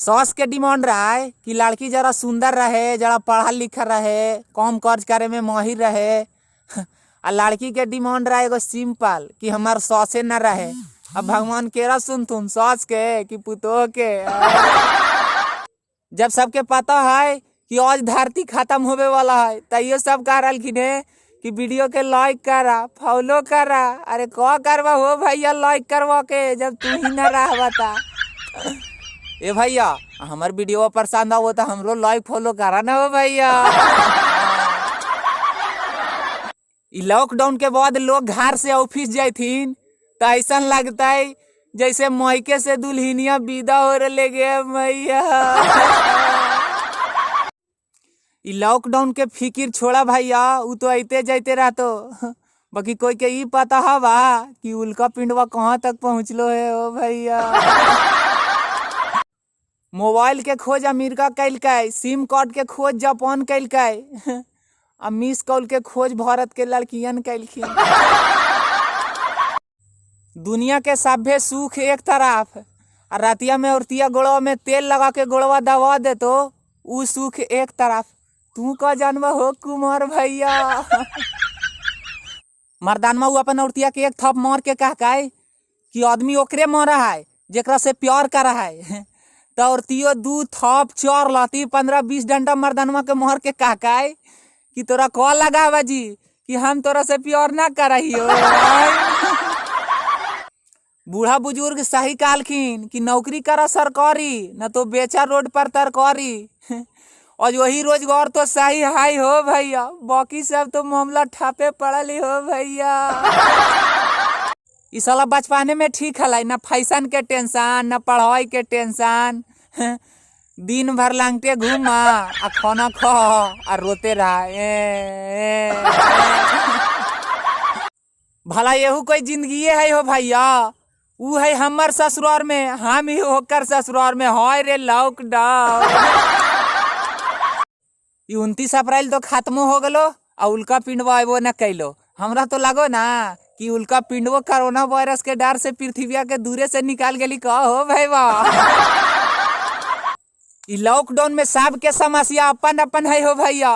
Sauce के demand रहा है कि लड़की जरा सुंदर रहे, जरा पढ़ा लिखा रहे, कम कर्ज करे में माहिर रहे। आ लड़की के डिमांड रहा एगो सिंपल कि हमार सॉसे न रहे। अब भगवान केरा सुन तुम सॉस के कि पुतोह के। जब सबके पता है कि आज धरती खत्म होवे वाला है तैयो सब कह रहलखिन है कि वीडियो के लाइक करा, फॉलो करा। अरे क्या करवा हो भैया लाइक करवा के जब तू ही न रह बता। ए भैया हमार वीडियो पसंद आओ तो हमरो लाइक फॉलो करा ना हो भैया। लॉकडाउन के बाद लोग घर से ऑफिस जाथिन तो ऐसा लगता है जैसे मायके से दुल्हनिया विदा हो रहे गे भैया। लॉकडाउन के फिकिर छोड़ा भैया, वो तो आते जाते रहतो। बाकी कोई के ई पता हवा कि उल्का पिंडवा कहाँ तक पहुँचलो है ओ भैया। मोबाइल के खोज अमेरिका कैलकै, सिम कार्ड के खोज जापान कैलकै, आ मिस कॉल के खोज भारत के लड़कियन कैलखिन। दुनिया के सभे सुख एक तरफ, और रतिया में औरतिया गोड़वा में तेल लगा के गोड़वा दबा दे तो उ सुख एक तरफ। तू का जानवा हो कुमार भैया। मर्दानमा उ अपन औरतिया के एक थप मार के कहकै कि आदमी ओकरे मारा है जेकरा से प्यार करा है। तो औरतियो 2 थप 4 लाती 15-20 डंडा मर्दानमा के मार के कहकै कि तोरा कॉल लगा बाजी कि हम तोरा से प्यार ना करहियो। बूढ़ा बुजुर्ग सही कहलखिन कि नौकरी करा सरकारी न तो बेचा रोड पर तरकारी। और वही रोजगार तो सही है हो भैया, बाकी सब तो मामला ठापे पड़ल हो भैया। इस साला बचपने में ठीक है, न फैशन के टेंशन न पढ़ाई के टेंशन। दिन भर लांगते घूमा आ खाना खा आ रोते रहा। भला यहू कोई जिंदगी है हो भैया। उ है हमर ससुराल में, हम ही होकर ससुराल में। हाय रे लॉकडाउन। 29 अप्रैल तो खत्म हो गलो आ उल्का पिंडवा आबो न कैलो। हमरा तो लगो ना कि उल्का पिंडवो कोरोना वायरस के डर से पृथ्वी के दूरे से निकाल गेली का हो भैया। लॉकडाउन में सबके समस्या अपन अपन है हो भैया।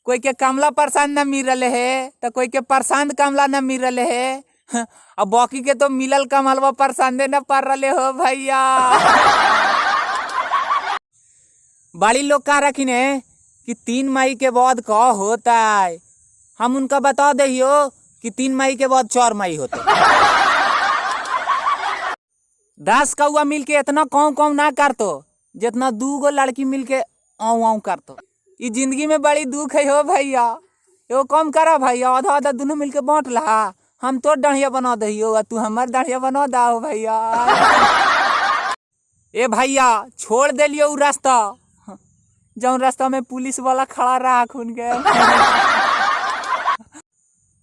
कोई के कमला परेशान न मिल रहे है तो कोई के परेशान कमला न मिल रहे है। अब बाकी के तो मिलल कमलवा परेशान न पड़ रहे हो भैया। बड़ी लोग कह रखिन है कि 3 मई के बाद का होता है। हम उनका बता दहियो कि 3 मई के बाद 4 मई होता। 10 कौआ मिलके इतना कौन ना करतो जितना 2 गो लड़की मिलके आऊ करतो। ये जिंदगी में बड़ी दुख है हो भैया। एगो कम करा भैया, आधा आधा दोनों मिलके बांट ला। हम तो डाढ़िया बना दहियो तू हमार डाढ़िया बना दाओ भैया। ए भैया छोड़ दिलियो उ रास्ता जौन रास्ता में पुलिस वाला खड़ा रहा खून के।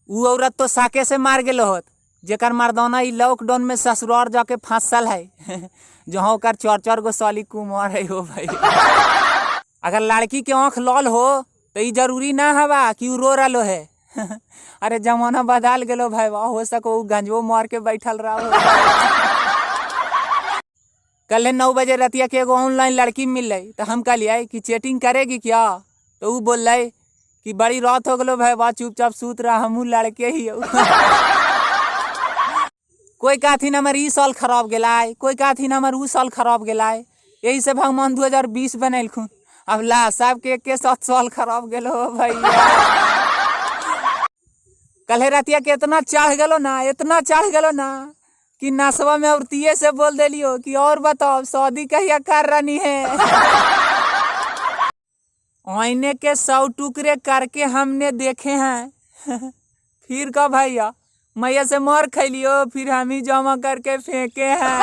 उ औरत तो साके से मार गेलो होत जेकर मर्दाना ई लॉकडाउन में ससुराल जाके फंसल है। जहाँ ओकर 4-4 गो साली कुमार है हो भाई। अगर लड़की के आँख लाल हो तो ई जरूरी ना हवा कि उ रो रहा है। अरे जमाना बदल गेलो भाई, हो सको उ गंजो मार के बैठल रहा। कल 9 बजे रतिया के एगो ऑनलाइन लड़की मिल रही तो हम कहलिए कि चैटिंग करेगी क्या। तो वो बोल रहे कि बड़ी रात हो गलो भाई, बात चुपचाप सूत रहा, हमू लड़के ही। कोई कहथिन हमार ई साल खराब गेलाय, कोई कहथिन हमार उ साल खराब गेलाय। यही से भगवान 2020 बनैलखुन। अब ला सबके एक साथ साल खराब गेलो भैया। कल रतिया के इतना चढ़ गेलो ना, इतना चढ़ गेलो ना कि नसवा में औरतिये से बोल दिलियो कि और बताओ शादी कहिया कर रही है। आईने के 100 टुकड़े करके हमने देखे हैं। फिर का भैया मैया से मार खैलियो फिर हम ही जमा करके फेंके हैं।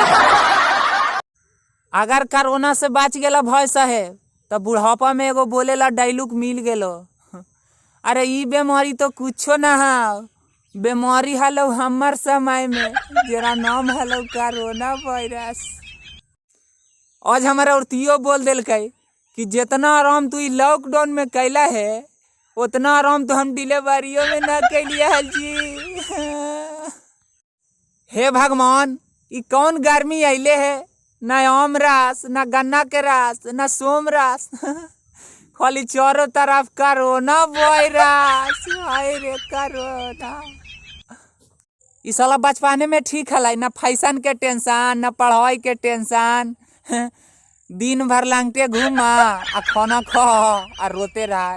अगर कोरोना से बच गेला भय सहे तो बुढ़ापा में एगो बोलेला डायलॉग मिल गेलो। अरे ई बीमारी तो कुछो ना है, बीमारी हलो हमर समय में जेरा नाम हलो कोरोना वायरस। आज हमारा औरतियो बोल दिल कि जितना आराम तू लॉकडाउन में कैला है उतना आराम तो हम डिलीवरियों में ना कैलिए हल जी। हे भगवान ई कौन गर्मी अइले है ना आम रस, ना गन्ना के रस, ना सोम रस। खाली चारों तरफ कोरोना वायरस। हाय रे कोरोना। इस साला बचपने में ठीक है, ना फैशन के टेंशन, ना पढ़ाई के टेंशन। दिन भर लांगटे घूमा आ खाना खा आ रोते रहा।